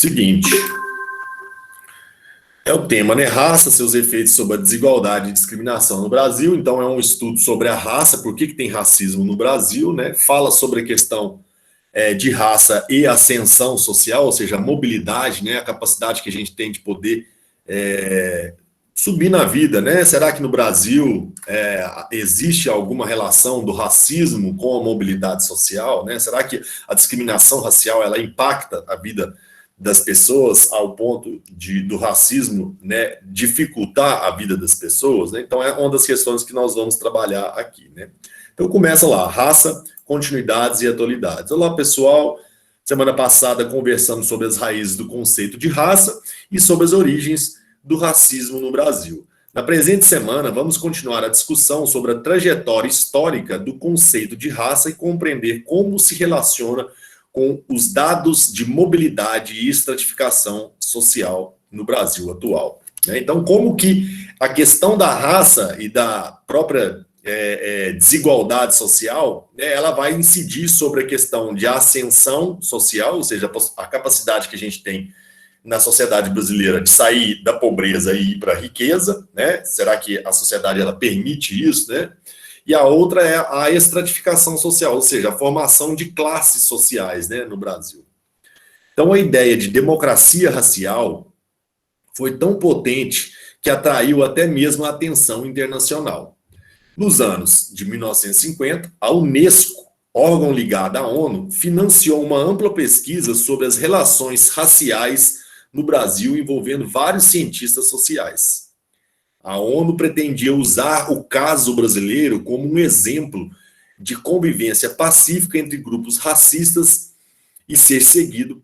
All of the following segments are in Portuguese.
Seguinte, é o tema, né? Raça, seus efeitos sobre a desigualdade e discriminação no Brasil. Então, é um estudo sobre a raça, por que tem racismo no Brasil, né? Fala sobre a questão de raça e ascensão social, ou seja, a mobilidade, né? A capacidade que a gente tem de poder subir na vida, né? Será que no Brasil existe alguma relação do racismo com a mobilidade social, né? Será que a discriminação racial ela impacta a vida das pessoas ao ponto do racismo, né, dificultar a vida das pessoas, né? Então é uma das questões que nós vamos trabalhar aqui, né? Então começa lá, raça, continuidades e atualidades. Olá, pessoal. Semana passada conversamos sobre as raízes do conceito de raça e sobre as origens do racismo no Brasil. Na presente semana, vamos continuar a discussão sobre a trajetória histórica do conceito de raça e compreender como se relaciona com os dados de mobilidade e estratificação social no Brasil atual. Então, como que a questão da raça e da própria desigualdade social, né, ela vai incidir sobre a questão de ascensão social, ou seja, a capacidade que a gente tem na sociedade brasileira de sair da pobreza e ir para a riqueza, né? Será que a sociedade ela permite isso, né? E a outra é a estratificação social, ou seja, a formação de classes sociais, né, no Brasil. Então, a ideia de democracia racial foi tão potente que atraiu até mesmo a atenção internacional. Nos anos de 1950, a Unesco, órgão ligado à ONU, financiou uma ampla pesquisa sobre as relações raciais no Brasil, envolvendo vários cientistas sociais. A ONU pretendia usar o caso brasileiro como um exemplo de convivência pacífica entre grupos racistas e ser seguido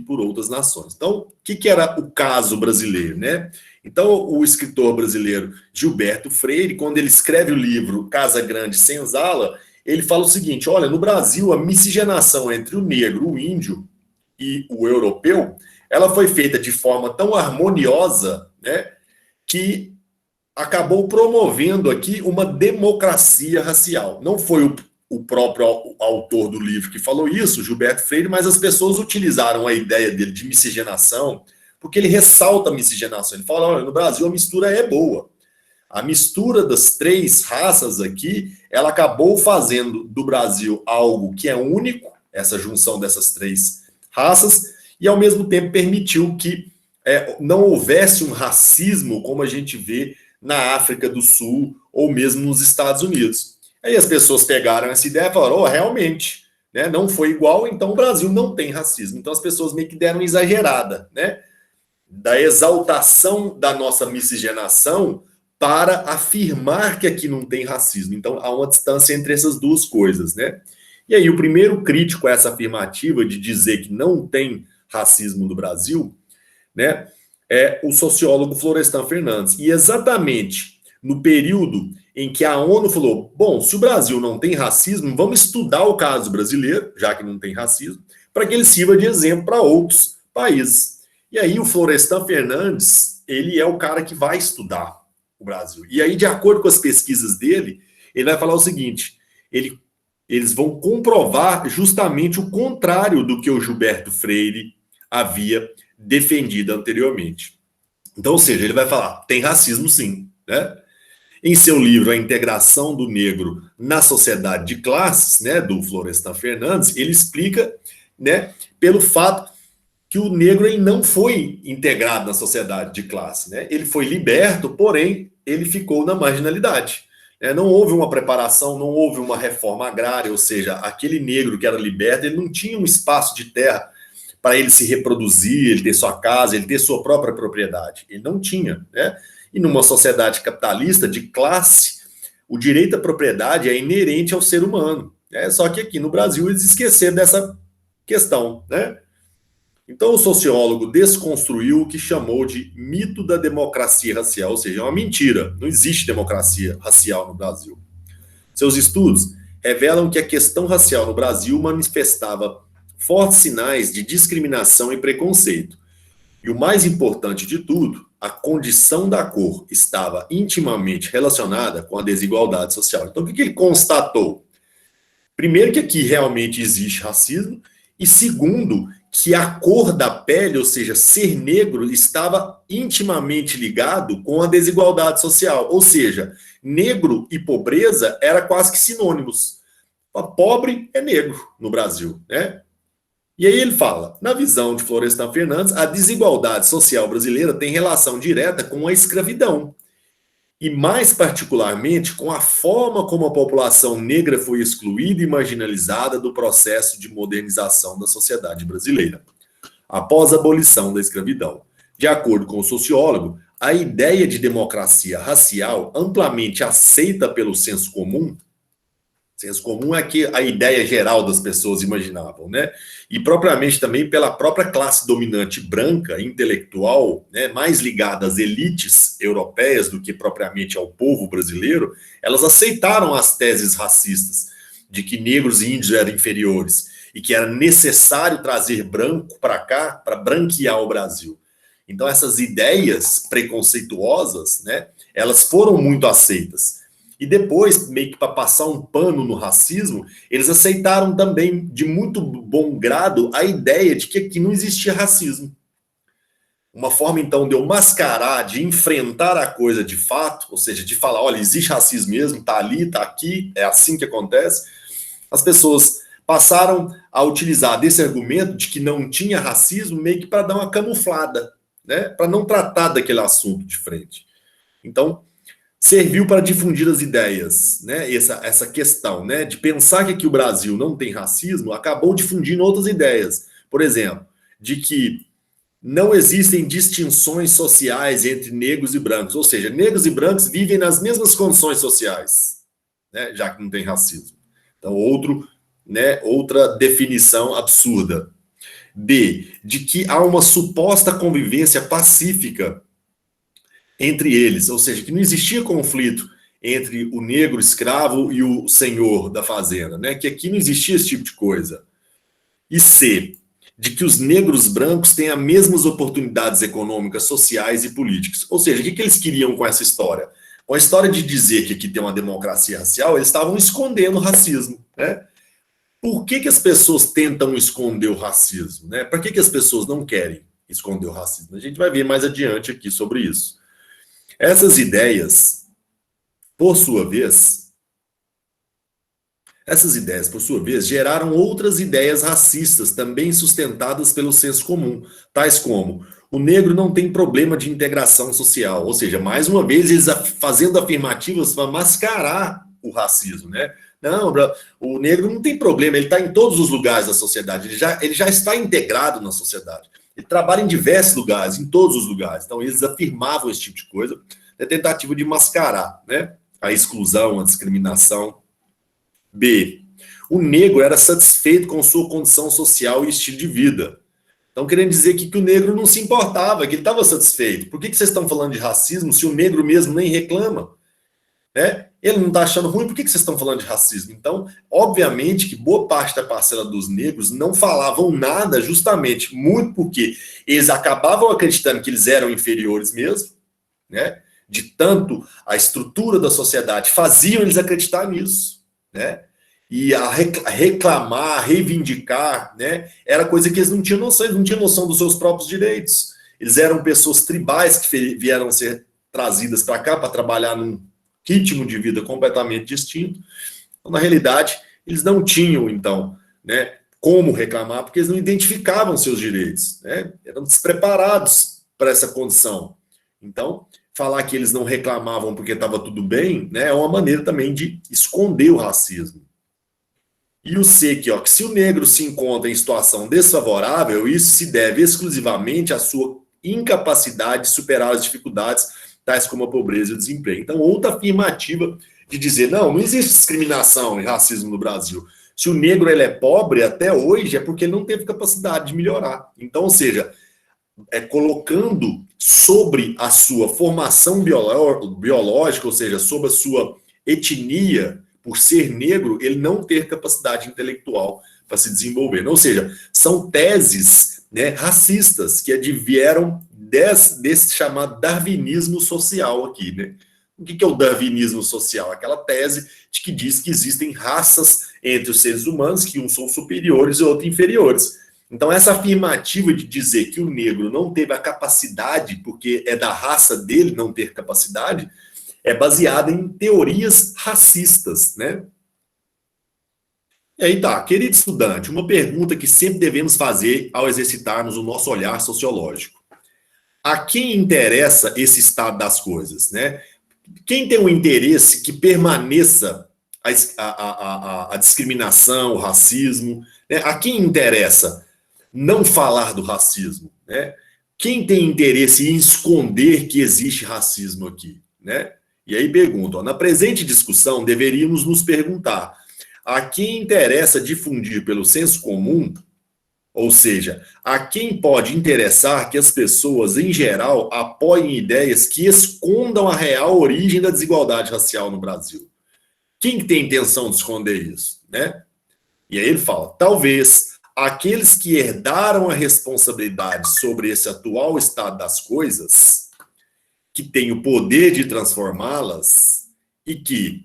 por outras nações. Então, o que era o caso brasileiro, né? Então, o escritor brasileiro Gilberto Freire, quando ele escreve o livro Casa Grande Senzala, ele fala o seguinte: olha, no Brasil, a miscigenação entre o negro, o índio e o europeu, ela foi feita de forma tão harmoniosa, né, que acabou promovendo aqui uma democracia racial. Não foi o próprio autor do livro que falou isso, Gilberto Freire, mas as pessoas utilizaram a ideia dele de miscigenação, porque ele ressalta a miscigenação. Ele fala, olha, no Brasil a mistura é boa. A mistura das três raças aqui, ela acabou fazendo do Brasil algo que é único, essa junção dessas três raças, e ao mesmo tempo permitiu que não houvesse um racismo como a gente vê na África do Sul ou mesmo nos Estados Unidos. Aí as pessoas pegaram essa ideia e falaram, realmente, né, não foi igual, então o Brasil não tem racismo. Então as pessoas meio que deram exagerada, né, da exaltação da nossa miscigenação para afirmar que aqui não tem racismo. Então há uma distância entre essas duas coisas, né? E aí o primeiro crítico a essa afirmativa de dizer que não tem racismo no Brasil, né, é o sociólogo Florestan Fernandes. E exatamente no período em que a ONU falou, bom, se o Brasil não tem racismo, vamos estudar o caso brasileiro, já que não tem racismo, para que ele sirva de exemplo para outros países. E aí o Florestan Fernandes, ele é o cara que vai estudar o Brasil. E aí, de acordo com as pesquisas dele, ele vai falar o seguinte, eles vão comprovar justamente o contrário do que o Gilberto Freire havia defendido anteriormente. Então, ou seja, ele vai falar, tem racismo sim, né? Em seu livro A Integração do Negro na Sociedade de Classes, né, do Florestan Fernandes, ele explica, né, pelo fato que o negro ele não foi integrado na sociedade de classe, né? Ele foi liberto, porém, ele ficou na marginalidade. Não houve uma preparação, não houve uma reforma agrária, ou seja, aquele negro que era liberto, ele não tinha um espaço de terra para ele se reproduzir, ele ter sua casa, ele ter sua própria propriedade. Ele não tinha, né? E numa sociedade capitalista de classe, o direito à propriedade é inerente ao ser humano. Só que aqui no Brasil eles esqueceram dessa questão, né? Então o sociólogo desconstruiu o que chamou de mito da democracia racial, ou seja, é uma mentira, não existe democracia racial no Brasil. Seus estudos revelam que a questão racial no Brasil manifestava fortes sinais de discriminação e preconceito. E o mais importante de tudo, a condição da cor estava intimamente relacionada com a desigualdade social. Então, o que ele constatou? Primeiro, que aqui realmente existe racismo, e segundo, que a cor da pele, ou seja, ser negro, estava intimamente ligado com a desigualdade social. Ou seja, negro e pobreza eram quase que sinônimos. Pobre é negro no Brasil, né? E aí ele fala, na visão de Florestan Fernandes, a desigualdade social brasileira tem relação direta com a escravidão, e mais particularmente com a forma como a população negra foi excluída e marginalizada do processo de modernização da sociedade brasileira, após a abolição da escravidão. De acordo com o sociólogo, a ideia de democracia racial, amplamente aceita pelo senso comum é que a ideia geral das pessoas imaginavam, né? E propriamente também pela própria classe dominante branca, intelectual, né, mais ligada às elites europeias do que propriamente ao povo brasileiro, elas aceitaram as teses racistas de que negros e índios eram inferiores e que era necessário trazer branco para cá para branquear o Brasil. Então essas ideias preconceituosas, né, elas foram muito aceitas. E depois, meio que para passar um pano no racismo, eles aceitaram também, de muito bom grado, a ideia de que aqui não existia racismo. Uma forma, então, de eu mascarar, de enfrentar a coisa de fato, ou seja, de falar, olha, existe racismo mesmo, tá ali, tá aqui, é assim que acontece. As pessoas passaram a utilizar desse argumento de que não tinha racismo, meio que para dar uma camuflada, né? Para não tratar daquele assunto de frente. Então, serviu para difundir as ideias, né? Essa questão, né? De pensar que aqui o Brasil não tem racismo, acabou difundindo outras ideias. Por exemplo, de que não existem distinções sociais entre negros e brancos, ou seja, negros e brancos vivem nas mesmas condições sociais, né? Já que não tem racismo. Então, outra definição absurda. B, de que há uma suposta convivência pacífica entre eles, ou seja, que não existia conflito entre o negro escravo e o senhor da fazenda, né? Que aqui não existia esse tipo de coisa. E C, de que os negros brancos têm as mesmas oportunidades econômicas, sociais e políticas. Ou seja, o que eles queriam com essa história? Com a história de dizer que aqui tem uma democracia racial, eles estavam escondendo o racismo, né? Por que as pessoas tentam esconder o racismo, né? Por que as pessoas não querem esconder o racismo? A gente vai ver mais adiante aqui sobre isso. Essas ideias, por sua vez, geraram outras ideias racistas, também sustentadas pelo senso comum, tais como o negro não tem problema de integração social, ou seja, mais uma vez, eles fazendo afirmativas para mascarar o racismo, né? Não, o negro não tem problema, ele está em todos os lugares da sociedade, ele já está integrado na sociedade. Ele trabalha em diversos lugares, em todos os lugares. Então, eles afirmavam esse tipo de coisa, na tentativa de mascarar, né, a exclusão, a discriminação. B, o negro era satisfeito com sua condição social e estilo de vida. Então, querendo dizer que o negro não se importava, que ele estava satisfeito. Por que vocês estão falando de racismo se o negro mesmo nem reclama? Né? Ele não está achando ruim, por que vocês estão falando de racismo? Então, obviamente que boa parte da parcela dos negros não falavam nada, justamente, muito porque eles acabavam acreditando que eles eram inferiores mesmo, né? De tanto a estrutura da sociedade faziam eles acreditar nisso, né? E a reclamar, a reivindicar, né? Era coisa que eles não tinham noção, eles não tinham noção dos seus próprios direitos. Eles eram pessoas tribais que vieram ser trazidas para cá para trabalhar num ritmo de vida completamente distinto. Então, na realidade, eles não tinham, então, né, como reclamar, porque eles não identificavam seus direitos, né? Eram despreparados para essa condição. Então, falar que eles não reclamavam porque estava tudo bem, né, é uma maneira também de esconder o racismo. E o C aqui, ó, que se o negro se encontra em situação desfavorável, isso se deve exclusivamente à sua incapacidade de superar as dificuldades, tais como a pobreza e o desemprego. Então, outra afirmativa de dizer, não existe discriminação e racismo no Brasil. Se o negro ele é pobre até hoje, é porque ele não teve capacidade de melhorar. Então, ou seja, colocando sobre a sua formação biológica, ou seja, sobre a sua etnia, por ser negro, ele não ter capacidade intelectual para se desenvolver. Ou seja, são teses, né, racistas que advieram desse chamado darwinismo social aqui, né? O que é o darwinismo social? Aquela tese de que diz que existem raças entre os seres humanos, que uns são superiores e outros inferiores. Então, essa afirmativa de dizer que o negro não teve a capacidade, porque é da raça dele não ter capacidade, é baseada em teorias racistas, né? E aí tá, querido estudante, uma pergunta que sempre devemos fazer ao exercitarmos o nosso olhar sociológico. A quem interessa esse estado das coisas, né? Quem tem um interesse que permaneça a discriminação, o racismo, né? A quem interessa não falar do racismo, né? Quem tem interesse em esconder que existe racismo aqui, né? E aí pergunto, ó, na presente discussão deveríamos nos perguntar a quem interessa difundir pelo senso comum, ou seja, a quem pode interessar que as pessoas, em geral, apoiem ideias que escondam a real origem da desigualdade racial no Brasil. Quem tem intenção de esconder isso, né? E aí ele fala, talvez aqueles que herdaram a responsabilidade sobre esse atual estado das coisas, que têm o poder de transformá-las e que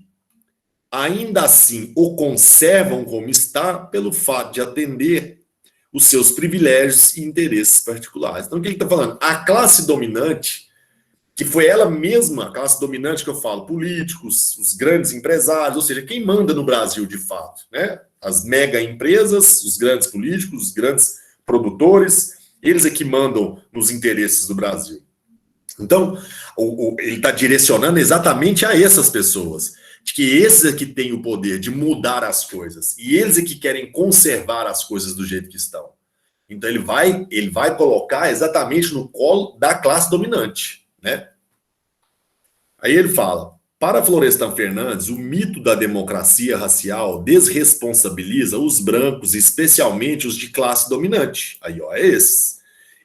ainda assim o conservam como está pelo fato de atender os seus privilégios e interesses particulares. Então, o que ele está falando? A classe dominante, que foi ela mesma, a classe dominante que eu falo, políticos, os grandes empresários, ou seja, quem manda no Brasil de fato, né? As mega empresas, os grandes políticos, os grandes produtores, eles é que mandam nos interesses do Brasil. Então, ele está direcionando exatamente a essas pessoas, de que esses é que têm o poder de mudar as coisas, e eles é que querem conservar as coisas do jeito que estão. Então, ele vai colocar exatamente no colo da classe dominante, né? Aí ele fala, para Florestan Fernandes, o mito da democracia racial desresponsabiliza os brancos, especialmente os de classe dominante. Aí, ó, é esses.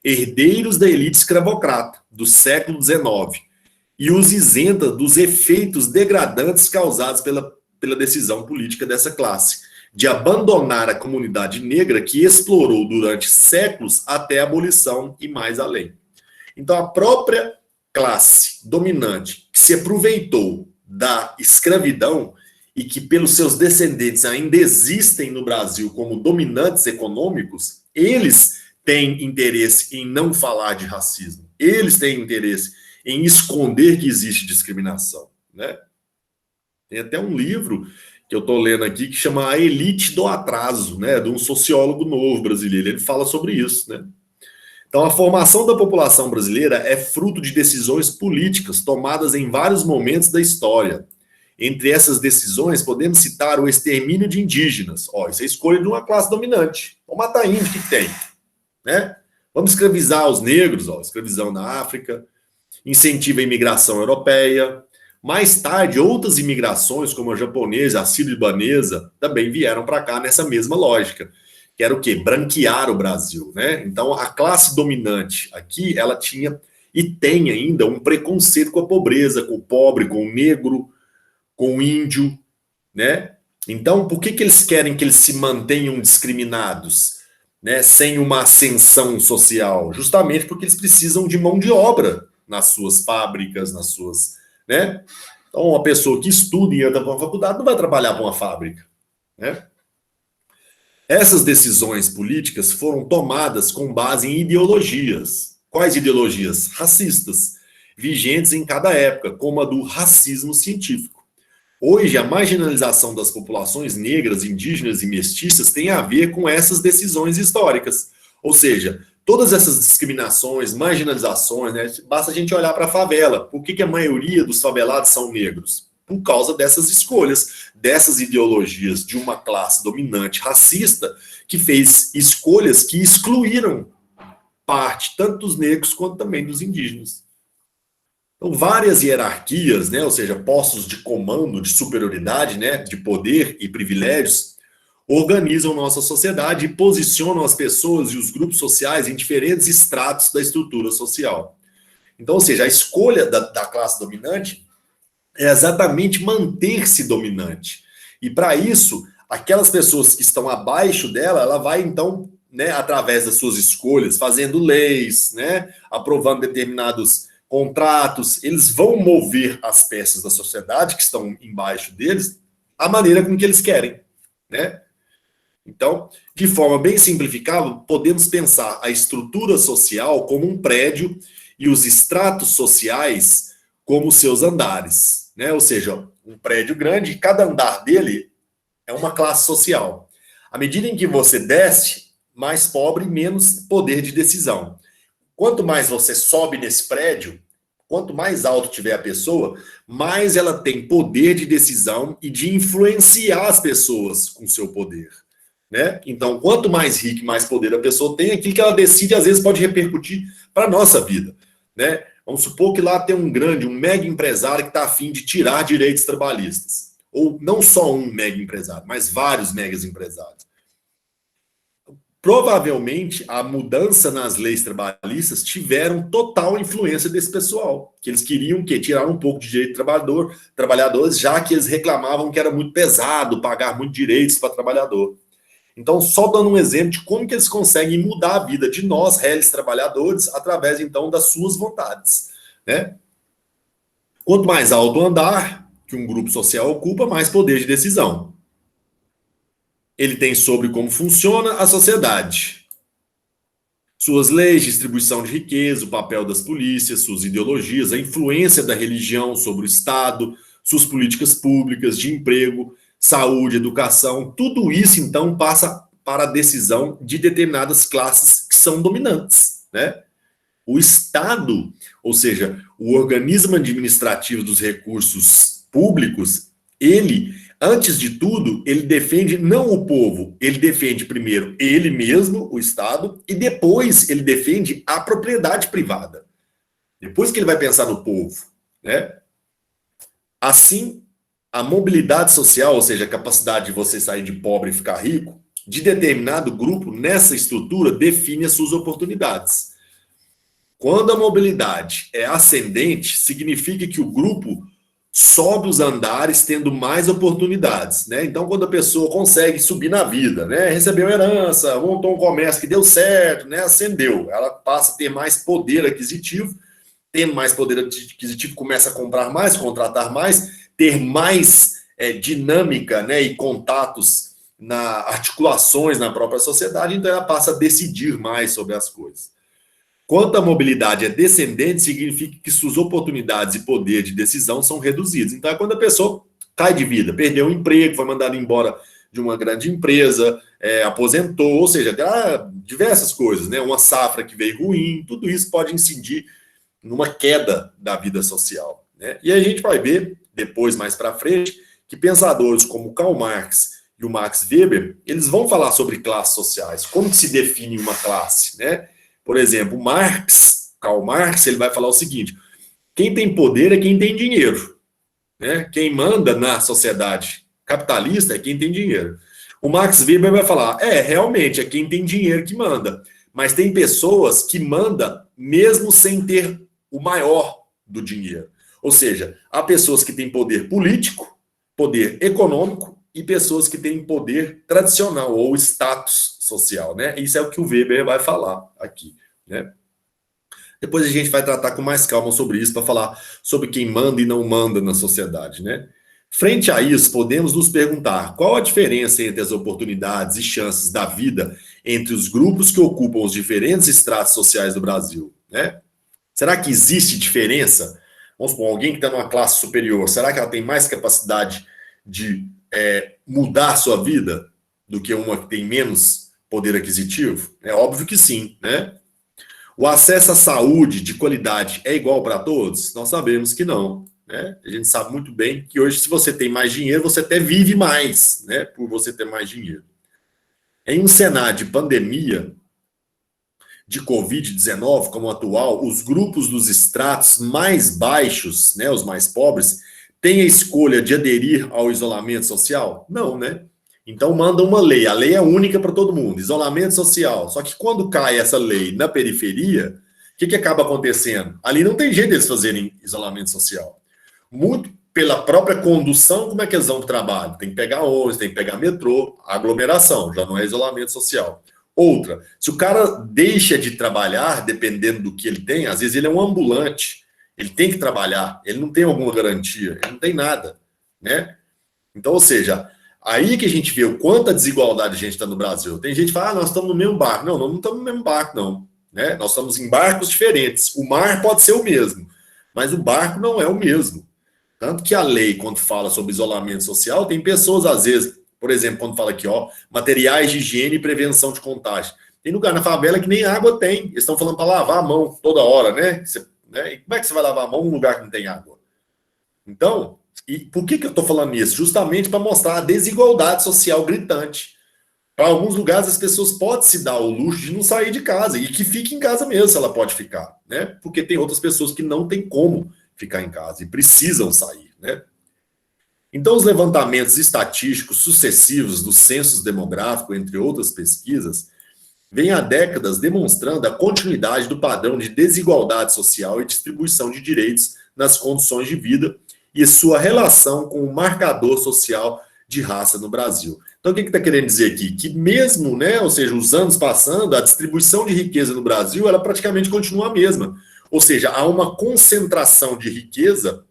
Herdeiros da elite escravocrata do século XIX, e os isenta dos efeitos degradantes causados pela decisão política dessa classe, de abandonar a comunidade negra que explorou durante séculos até a abolição e mais além. Então, a própria classe dominante que se aproveitou da escravidão e que pelos seus descendentes ainda existem no Brasil como dominantes econômicos, eles têm interesse em não falar de racismo. Eles têm interesse em esconder que existe discriminação, né? Tem até um livro que eu estou lendo aqui que chama A Elite do Atraso, né? De um sociólogo novo brasileiro. Ele fala sobre isso, né? Então, a formação da população brasileira é fruto de decisões políticas tomadas em vários momentos da história. Entre essas decisões, podemos citar o extermínio de indígenas. Ó, isso é escolha de uma classe dominante. Vamos matar índio, o que tem? Né? Vamos escravizar os negros, ó, escravidão na África, incentiva a imigração europeia. Mais tarde, outras imigrações, como a japonesa, a sírio-libanesa, também vieram para cá nessa mesma lógica, que era o quê? Branquear o Brasil, né? Então, a classe dominante aqui, ela tinha e tem ainda um preconceito com a pobreza, com o pobre, com o negro, com o índio, né? Então, por que eles querem que eles se mantenham discriminados, né, sem uma ascensão social? Justamente porque eles precisam de mão de obra nas suas fábricas, nas suas, né? Então, uma pessoa que estuda e anda para uma faculdade não vai trabalhar para uma fábrica, né? Essas decisões políticas foram tomadas com base em ideologias. Quais ideologias? Racistas, vigentes em cada época, como a do racismo científico. Hoje, a marginalização das populações negras, indígenas e mestiças tem a ver com essas decisões históricas. Ou seja, todas essas discriminações, marginalizações, né, basta a gente olhar para a favela. Por que a maioria dos favelados são negros? Por causa dessas escolhas, dessas ideologias de uma classe dominante racista que fez escolhas que excluíram parte tanto dos negros quanto também dos indígenas. Então, várias hierarquias, né, ou seja, postos de comando, de superioridade, né, de poder e privilégios, organizam nossa sociedade e posicionam as pessoas e os grupos sociais em diferentes estratos da estrutura social. Então, ou seja, a escolha da classe dominante é exatamente manter-se dominante. E para isso, aquelas pessoas que estão abaixo dela, ela vai então, né, através das suas escolhas, fazendo leis, né, aprovando determinados contratos, eles vão mover as peças da sociedade que estão embaixo deles a maneira com que eles querem, né? Então, de forma bem simplificada, podemos pensar a estrutura social como um prédio e os estratos sociais como seus andares, né? Ou seja, um prédio grande, cada andar dele é uma classe social. À medida em que você desce, mais pobre, menos poder de decisão. Quanto mais você sobe nesse prédio, quanto mais alto tiver a pessoa, mais ela tem poder de decisão e de influenciar as pessoas com seu poder, né? Então, quanto mais rico e mais poder a pessoa tem, aquilo que ela decide, às vezes, pode repercutir para a nossa vida, né? Vamos supor que lá tem um mega empresário que está a fim de tirar direitos trabalhistas. Ou não só um mega empresário, mas vários megas empresários. Provavelmente, a mudança nas leis trabalhistas tiveram total influência desse pessoal, que eles queriam tirar um pouco de direito do trabalhadores, já que eles reclamavam que era muito pesado pagar muitos direitos para trabalhador. Então, só dando um exemplo de como que eles conseguem mudar a vida de nós, réis trabalhadores, através, então, das suas vontades, né? Quanto mais alto o andar que um grupo social ocupa, mais poder de decisão ele tem sobre como funciona a sociedade. Suas leis, distribuição de riqueza, o papel das polícias, suas ideologias, a influência da religião sobre o Estado, suas políticas públicas de emprego, saúde, educação, tudo isso, então, passa para a decisão de determinadas classes que são dominantes, né? O Estado, ou seja, o organismo administrativo dos recursos públicos, ele, antes de tudo, ele defende não o povo, ele defende primeiro ele mesmo, o Estado, e depois ele defende a propriedade privada. Depois que ele vai pensar no povo, né? Assim, a mobilidade social, ou seja, a capacidade de você sair de pobre e ficar rico, de determinado grupo, nessa estrutura, define as suas oportunidades. Quando a mobilidade é ascendente, significa que o grupo sobe os andares tendo mais oportunidades, né? Então, quando a pessoa consegue subir na vida, né? Recebeu herança, montou um comércio que deu certo, né? Ascendeu, ela passa a ter mais poder aquisitivo, tendo mais poder aquisitivo, começa a comprar mais, contratar mais, ter mais dinâmica, né? E contatos articulações na própria sociedade, então ela passa a decidir mais sobre as coisas. Quanto a mobilidade é descendente, significa que suas oportunidades e poder de decisão são reduzidos. Então, é quando a pessoa cai de vida, perdeu o emprego, foi mandado embora de uma grande empresa, aposentou, ou seja, diversas coisas, né? Uma safra que veio ruim, tudo isso pode incidir numa queda da vida social, né? E a gente vai ver, depois, mais para frente, que pensadores como Karl Marx e o Max Weber, eles vão falar sobre classes sociais, como que se define uma classe, né? Por exemplo, Karl Marx, ele vai falar o seguinte: quem tem poder é quem tem dinheiro, né? Quem manda na sociedade capitalista é quem tem dinheiro. O Max Weber vai falar: realmente, é quem tem dinheiro que manda. Mas tem pessoas que mandam mesmo sem ter o maior do dinheiro. Ou seja, há pessoas que têm poder político, poder econômico e pessoas que têm poder tradicional ou status social, né? Isso é o que o Weber vai falar aqui, né? Depois a gente vai tratar com mais calma sobre isso, para falar sobre quem manda e não manda na sociedade, né? Frente a isso, podemos nos perguntar qual a diferença entre as oportunidades e chances da vida entre os grupos que ocupam os diferentes estratos sociais do Brasil, né? Será que existe diferença? Vamos supor, alguém que está numa classe superior, será que ela tem mais capacidade de mudar a sua vida do que uma que tem menos poder aquisitivo? É óbvio que sim, né? O acesso à saúde de qualidade é igual para todos? Nós sabemos que não, né? A gente sabe muito bem que hoje, se você tem mais dinheiro, você até vive mais, né? Por você ter mais dinheiro. Em um cenário de pandemia de Covid-19 como o atual, os grupos dos estratos mais baixos, né, os mais pobres, têm a escolha de aderir ao isolamento social? Não, né? Então manda uma lei, a lei é única para todo mundo, isolamento social. Só que quando cai essa lei na periferia, o que acaba acontecendo? Ali não tem jeito deles fazerem isolamento social. Muito pela própria condução, como é que eles vão para o trabalho? Tem que pegar ônibus, tem que pegar metrô, aglomeração, já não é isolamento social. Outra, se o cara deixa de trabalhar, dependendo do que ele tem, às vezes ele é um ambulante, ele tem que trabalhar, ele não tem alguma garantia, ele não tem nada, né? Então, ou seja, Aí que a gente vê o quanto a desigualdade a gente está no Brasil. Tem gente que fala, nós estamos no mesmo barco. Não, nós não estamos no mesmo barco, não. Né? Nós estamos em barcos diferentes. O mar pode ser o mesmo, mas o barco não é o mesmo. Tanto que a lei, quando fala sobre isolamento social, tem pessoas, às vezes, por exemplo, quando fala aqui, ó, materiais de higiene e prevenção de contágio. Tem lugar na favela que nem água tem. Eles estão falando para lavar a mão toda hora, né? Né? E como é que você vai lavar a mão num lugar que não tem água? Então, e por que eu estou falando isso? Justamente para mostrar a desigualdade social gritante. Para alguns lugares, as pessoas podem se dar o luxo de não sair de casa e que fique em casa mesmo, se ela pode ficar, né? Porque tem outras pessoas que não têm como ficar em casa e precisam sair, né? Então, os levantamentos estatísticos sucessivos dos censos demográficos, entre outras pesquisas, vêm há décadas demonstrando a continuidade do padrão de desigualdade social e distribuição de direitos nas condições de vida e sua relação com o marcador social de raça no Brasil. Então, o que está querendo dizer aqui? Que mesmo, né, ou seja, os anos passando, a distribuição de riqueza no Brasil, ela praticamente continua a mesma. Ou seja, há uma concentração de riqueza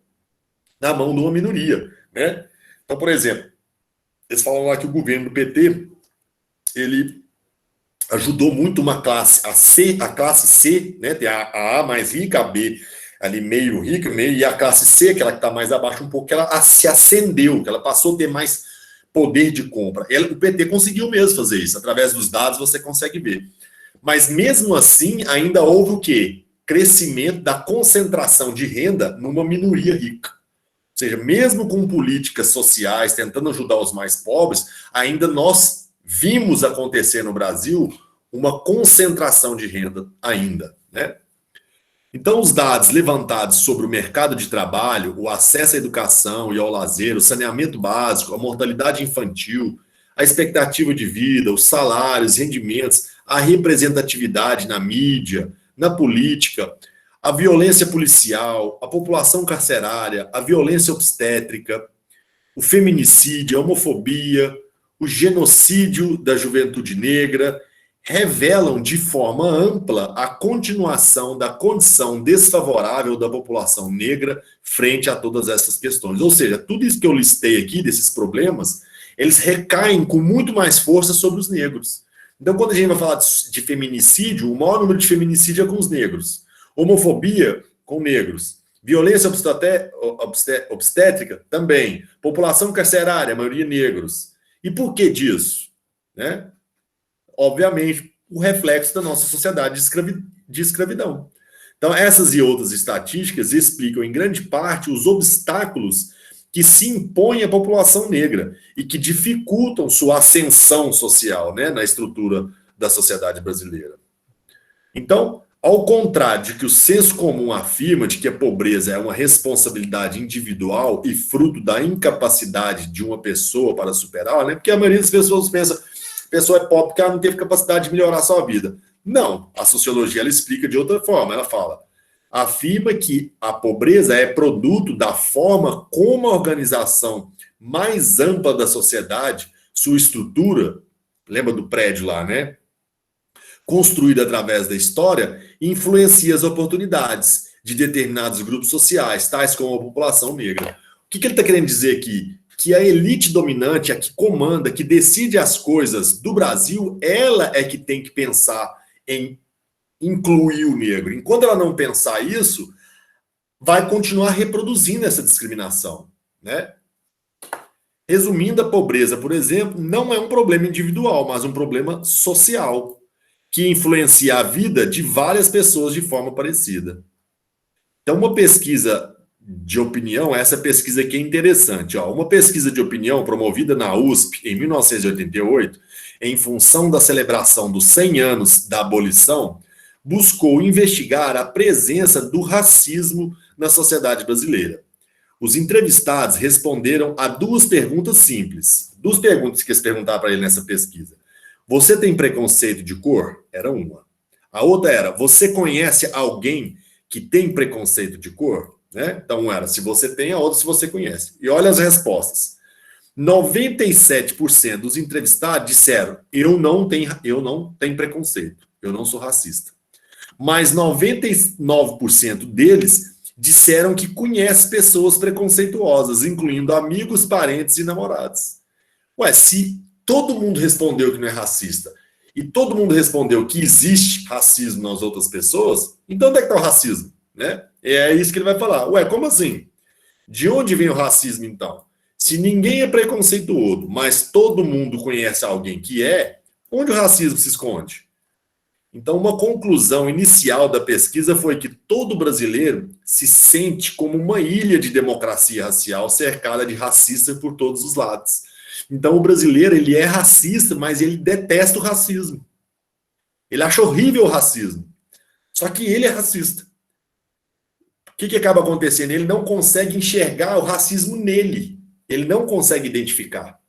na mão de uma minoria, né? Então, por exemplo, eles falam lá que o governo do PT, ele ajudou muito uma classe, a classe C, né? Tem a mais rica, a B ali meio rica, meio, e a classe C, aquela que está mais abaixo um pouco, que ela se acendeu, que ela passou a ter mais poder de compra. O PT conseguiu mesmo fazer isso, através dos dados você consegue ver. Mas mesmo assim, ainda houve o quê? Crescimento da concentração de renda numa minoria rica. Ou seja, mesmo com políticas sociais tentando ajudar os mais pobres, ainda nós vimos acontecer no Brasil uma concentração de renda ainda, né? Então, os dados levantados sobre o mercado de trabalho, o acesso à educação e ao lazer, o saneamento básico, a mortalidade infantil, a expectativa de vida, os salários, rendimentos, a representatividade na mídia, na política, a violência policial, a população carcerária, a violência obstétrica, o feminicídio, a homofobia, o genocídio da juventude negra, revelam de forma ampla a continuação da condição desfavorável da população negra frente a todas essas questões. Ou seja, tudo isso que eu listei aqui, desses problemas, eles recaem com muito mais força sobre os negros. Então, quando a gente vai falar de feminicídio, o maior número de feminicídio é com os negros. Homofobia, com negros. Violência obstétrica, também. População carcerária, a maioria negros. E por que disso? Né? Obviamente, o reflexo da nossa sociedade de escravidão. Então, essas e outras estatísticas explicam, em grande parte, os obstáculos que se impõem à população negra e que dificultam sua ascensão social, né, na estrutura da sociedade brasileira. Então, ao contrário de que o senso comum afirma de que a pobreza é uma responsabilidade individual e fruto da incapacidade de uma pessoa para superá-la, né, porque a maioria das pessoas pensa a pessoa é pobre porque ela não teve capacidade de melhorar a sua vida. Não, a sociologia ela explica de outra forma, ela fala, afirma que a pobreza é produto da forma como a organização mais ampla da sociedade, sua estrutura, lembra do prédio lá, né? Construída através da história, influencia as oportunidades de determinados grupos sociais, tais como a população negra. O que ele está querendo dizer aqui? Que a elite dominante, a que comanda, que decide as coisas do Brasil, ela é que tem que pensar em incluir o negro. Enquanto ela não pensar isso, vai continuar reproduzindo essa discriminação, né? Resumindo, a pobreza, por exemplo, não é um problema individual, mas um problema social, que influencia a vida de várias pessoas de forma parecida. Então, uma pesquisa de opinião, essa pesquisa aqui é interessante. Ó. Uma pesquisa de opinião promovida na USP em 1988, em função da celebração dos 100 anos da abolição, buscou investigar a presença do racismo na sociedade brasileira. Os entrevistados responderam a duas perguntas simples. Duas perguntas que eles perguntaram para ele nessa pesquisa. Você tem preconceito de cor? Era uma. A outra era, você conhece alguém que tem preconceito de cor? Né? Então, era se você tem, a outra se você conhece. E olha as respostas. 97% dos entrevistados disseram, eu não tenho preconceito, eu não sou racista. Mas 99% deles disseram que conhece pessoas preconceituosas, incluindo amigos, parentes e namorados. Ué, se todo mundo respondeu que não é racista e todo mundo respondeu que existe racismo nas outras pessoas, então onde é que está o racismo? Né? É isso que ele vai falar. Ué, como assim? De onde vem o racismo, então? Se ninguém é preconceituoso, mas todo mundo conhece alguém que é, onde o racismo se esconde? Então, uma conclusão inicial da pesquisa foi que todo brasileiro se sente como uma ilha de democracia racial cercada de racistas por todos os lados. Então, o brasileiro, ele é racista, mas ele detesta o racismo. Ele acha horrível o racismo. Só que ele é racista. O que acaba acontecendo? Ele não consegue enxergar o racismo nele. Ele não consegue identificar.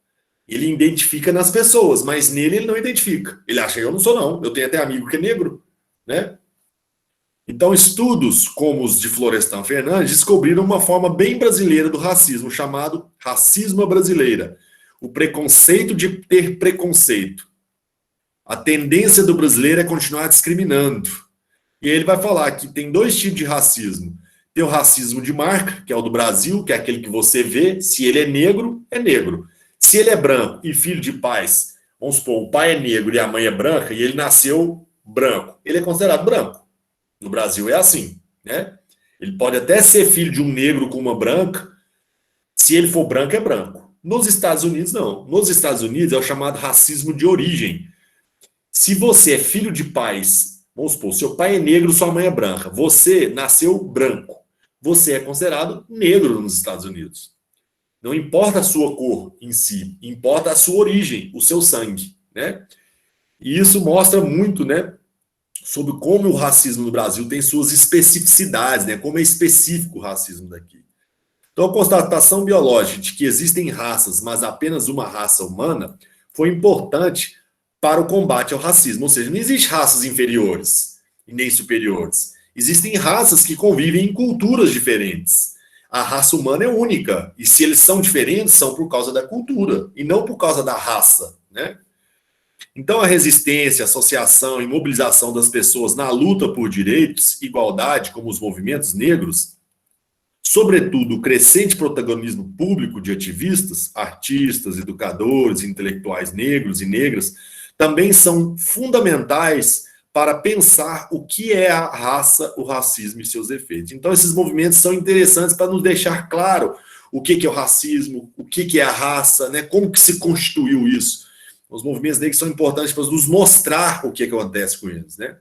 Ele identifica nas pessoas, mas nele ele não identifica. Ele acha, eu não sou não, eu tenho até amigo que é negro, né? Então, estudos como os de Florestan Fernandes descobriram uma forma bem brasileira do racismo, chamado racismo à brasileira. O preconceito de ter preconceito. A tendência do brasileiro é continuar discriminando. E ele vai falar que tem dois tipos de racismo. Tem o racismo de marca, que é o do Brasil, que é aquele que você vê, se ele é negro, é negro. Se ele é branco e filho de pais, vamos supor, o pai é negro e a mãe é branca, e ele nasceu branco, ele é considerado branco. No Brasil é assim, né? Ele pode até ser filho de um negro com uma branca, se ele for branco, é branco. Nos Estados Unidos, não. Nos Estados Unidos é o chamado racismo de origem. Se você é filho de pais, vamos supor, seu pai é negro, sua mãe é branca, você nasceu branco, você é considerado negro nos Estados Unidos. Não importa a sua cor em si, importa a sua origem, o seu sangue, né? E isso mostra muito, né, sobre como o racismo no Brasil tem suas especificidades, né? Como é específico o racismo daqui. Então, a constatação biológica de que existem raças, mas apenas uma raça humana, foi importante para o combate ao racismo. Ou seja, não existe raças inferiores e nem superiores. Existem raças que convivem em culturas diferentes. A raça humana é única. E se eles são diferentes, são por causa da cultura e não por causa da raça, né? Então, a resistência, associação e mobilização das pessoas na luta por direitos, igualdade, como os movimentos negros, sobretudo o crescente protagonismo público de ativistas, artistas, educadores, intelectuais negros e negras, também são fundamentais para pensar o que é a raça, o racismo e seus efeitos. Então, esses movimentos são interessantes para nos deixar claro o que é o racismo, o que é a raça, né? Como que se constituiu isso. Os movimentos negros são importantes para nos mostrar o que acontece com eles, né?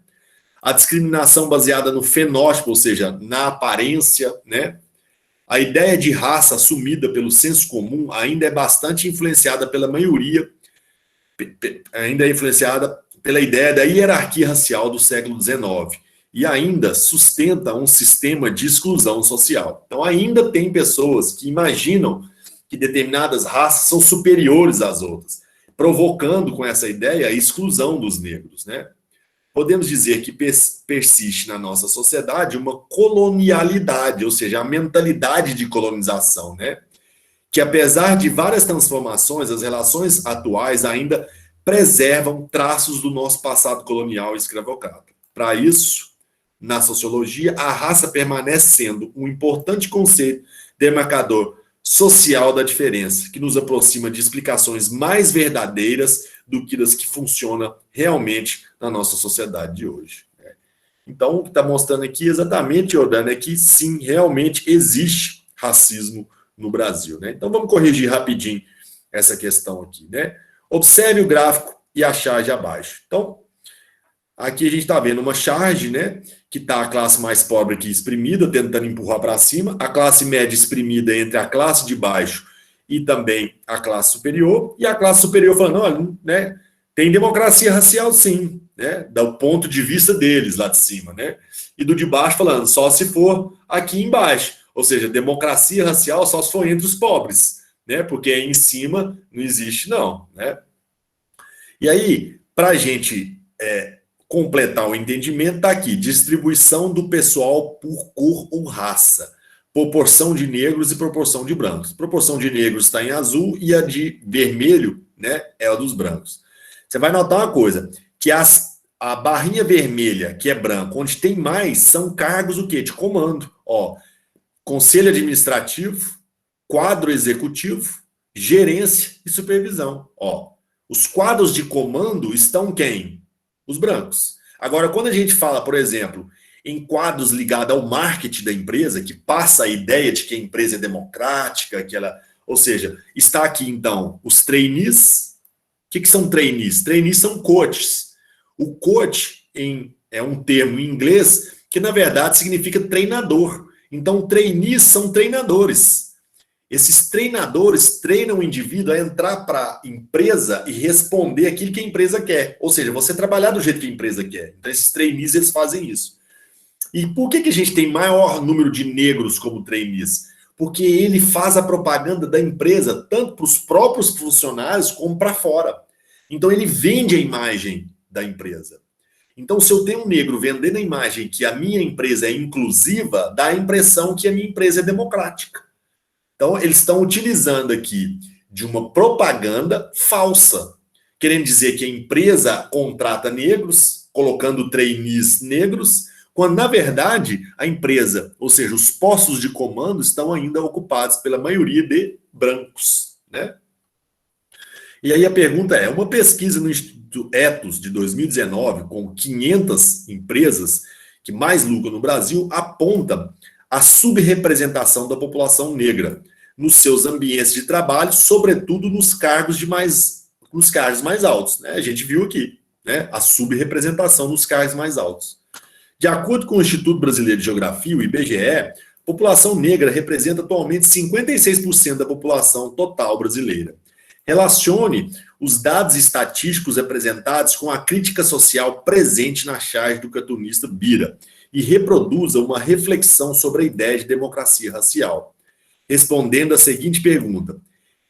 A discriminação baseada no fenótipo, ou seja, na aparência, né? A ideia de raça assumida pelo senso comum ainda é bastante influenciada pela maioria, ainda é influenciada pela ideia da hierarquia racial do século XIX e ainda sustenta um sistema de exclusão social. Então, ainda tem pessoas que imaginam que determinadas raças são superiores às outras, provocando com essa ideia a exclusão dos negros, né? Podemos dizer que persiste na nossa sociedade uma colonialidade, ou seja, a mentalidade de colonização, né? Que apesar de várias transformações, as relações atuais ainda preservam traços do nosso passado colonial e escravocrata. Para isso, na sociologia, a raça permanece sendo um importante conceito demarcador social da diferença, que nos aproxima de explicações mais verdadeiras do que das que funcionam realmente na nossa sociedade de hoje. Então, o que está mostrando aqui exatamente, Jordana, é que sim, realmente existe racismo no Brasil, né? Então, vamos corrigir rapidinho essa questão aqui, né? Observe o gráfico e a charge abaixo. Então, aqui a gente está vendo uma charge, né? Que está a classe mais pobre aqui exprimida, tentando empurrar para cima, a classe média exprimida entre a classe de baixo e também a classe superior, e a classe superior falando, olha, né? Tem democracia racial, sim, né? Do ponto de vista deles lá de cima, né? E do de baixo falando, só se for aqui embaixo. Ou seja, democracia racial só se for entre os pobres, né? Porque aí em cima não existe, não, né? E aí, para a gente completar o entendimento, está aqui, distribuição do pessoal por cor ou raça, proporção de negros e proporção de brancos. Proporção de negros está em azul e a de vermelho, né, é a dos brancos. Você vai notar uma coisa, que a barrinha vermelha, que é branco, onde tem mais, são cargos o quê? De comando. Ó, conselho administrativo, quadro executivo, gerência e supervisão. Ó, os quadros de comando estão quem? Os brancos. Agora, quando a gente fala, por exemplo, em quadros ligados ao marketing da empresa, que passa a ideia de que a empresa é democrática, que ela, ou seja, está aqui então os trainees. O que são trainees? Trainees são coaches. O coach é um termo em inglês que, na verdade, significa treinador. Então, trainees são treinadores. Esses treinadores treinam o indivíduo a entrar para a empresa e responder aquilo que a empresa quer. Ou seja, você trabalhar do jeito que a empresa quer. Então, esses trainees, eles fazem isso. E por que a gente tem maior número de negros como trainees? Porque ele faz a propaganda da empresa tanto para os próprios funcionários como para fora. Então, ele vende a imagem da empresa. Então, se eu tenho um negro vendendo a imagem que a minha empresa é inclusiva, dá a impressão que a minha empresa é democrática. Então, eles estão utilizando aqui de uma propaganda falsa, querendo dizer que a empresa contrata negros, colocando trainees negros, quando, na verdade, a empresa, ou seja, os postos de comando estão ainda ocupados pela maioria de brancos, né? E aí a pergunta é, uma pesquisa no Instituto Ethos de 2019, com 500 empresas que mais lucram no Brasil, aponta a subrepresentação da população negra nos seus ambientes de trabalho, sobretudo nos cargos mais altos, né? A gente viu aqui, né, a subrepresentação nos cargos mais altos. De acordo com o Instituto Brasileiro de Geografia, o IBGE, a população negra representa atualmente 56% da população total brasileira. Relacione os dados estatísticos apresentados com a crítica social presente na charge do cartunista Bira e reproduza uma reflexão sobre a ideia de democracia racial. Respondendo a seguinte pergunta: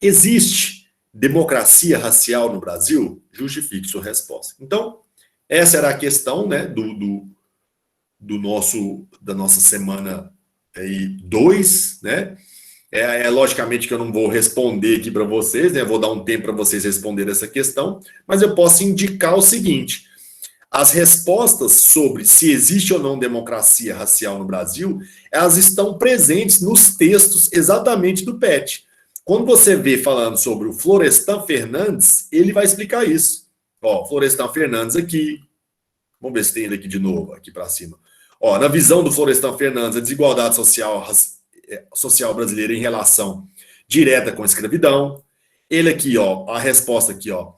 existe democracia racial no Brasil? Justifique sua resposta. Então, essa era a questão, né, da nossa semana 2, né? Logicamente que eu não vou responder aqui para vocês, né? Eu vou dar um tempo para vocês responderem essa questão, mas eu posso indicar o seguinte: as respostas sobre se existe ou não democracia racial no Brasil, elas estão presentes nos textos exatamente do PET. Quando você vê falando sobre o Florestan Fernandes, ele vai explicar isso. Ó, Florestan Fernandes aqui. Vamos ver se tem ele aqui de novo, aqui para cima. Ó, na visão do Florestan Fernandes, a desigualdade social brasileira em relação direta com a escravidão. Ele aqui, ó, a resposta aqui, ó,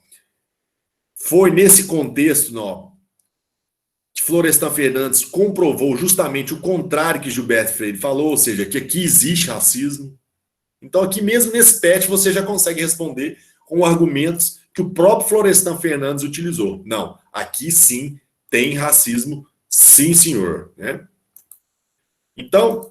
foi nesse contexto, ó, que Florestan Fernandes comprovou justamente o contrário que Gilberto Freire falou, ou seja, que aqui existe racismo. Então, aqui mesmo nesse PET, você já consegue responder com argumentos que o próprio Florestan Fernandes utilizou. Não, aqui sim tem racismo, sim, senhor, né? Então,